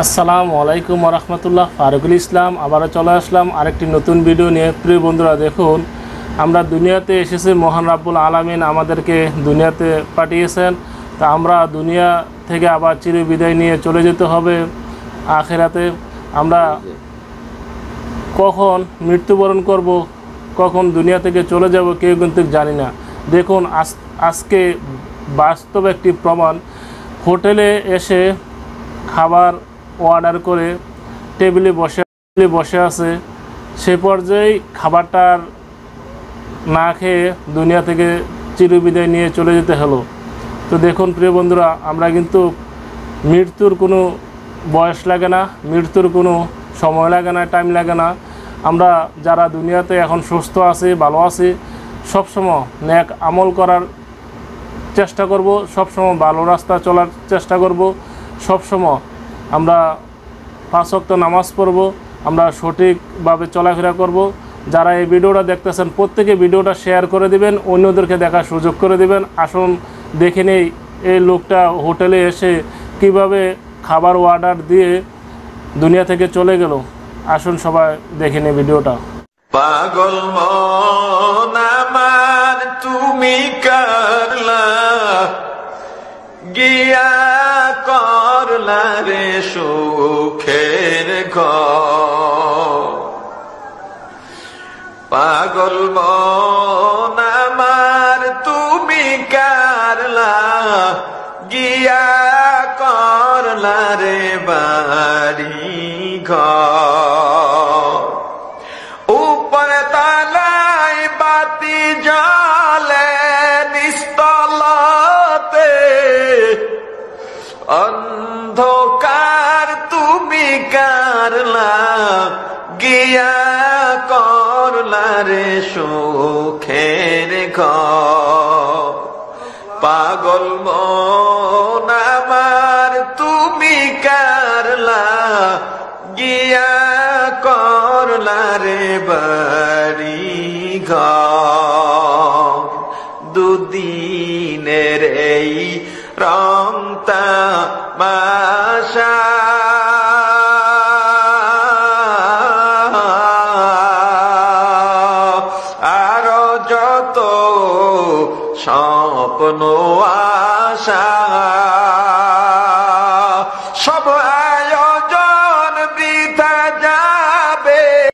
আসসালামু আলাইকুম রহমতুল্লাহ। ফারুকুল ইসলাম আবারও চলে আসলাম আরেকটি নতুন ভিডিও নিয়ে। প্রিয় বন্ধুরা, দেখুন আমরা দুনিয়াতে এসেছি, মহান রাব্বুল আলামিন আমাদেরকে দুনিয়াতে পাঠিয়েছেন। তা আমরা দুনিয়া থেকে আবার চিরবিদায় নিয়ে চলে যেতে হবে আখিরাতে। আমরা কখন মৃত্যুবরণ করব, কখন দুনিয়া থেকে চলে যাব কেউ কিন্তু জানি না। দেখুন আজকে বাস্তব একটি প্রমাণ। হোটেলে এসে খাবার অর্ডার করে টেবিলে বসে আছে, সে পর্যায়ে খাবারটার না খেয়ে দুনিয়া থেকে চিরবিদায় নিয়ে চলে যেতে হলো। তো দেখুন প্রিয় বন্ধুরা, আমরা কিন্তু মৃত্যুর কোনো বয়স লাগে না, মৃত্যুর কোনো সময় লাগে না, টাইম লাগে না। আমরা যারা দুনিয়াতে এখন সুস্থ আছি, ভালো আছি, সবসময় নেক আমল করার চেষ্টা করব, সবসময় ভালো রাস্তা চলার চেষ্টা করব, সবসময় আমরা 5 ওয়াক্ত নামাজ পড়ব, আমরা সঠিকভাবে চলাফেরা করব। যারা এই ভিডিওটা দেখতেছেন প্রত্যেকে ভিডিওটা শেয়ার করে দিবেন, অন্যদেরকে দেখার সুযোগ করে দিবেন। আসুন দেখে নেই এই লোকটা হোটেলে এসে কিভাবে খাবার অর্ডার দিয়ে দুনিয়া থেকে চলে গেল। আসুন সবাই দেখে নেই ভিডিওটা। পাগল মন আমার তুমি করলা গিয়া করলা রে সুখের ঘর। পাগল মন আমার তুমি করলা গিয়া করলা রে বাড়ি ঘর। উপর তালায় বাতি জ্বলে নিস্তলাতে অন্ধকার তুমি কারলা গিয়া করলা রে সুখের ঘর। পাগল মন আমার তুমি কারলা গিয়া করলা রে বাড়ি ঘর। দুদিনের এই রং তামাশা আরো যত স্বপ্ন আশা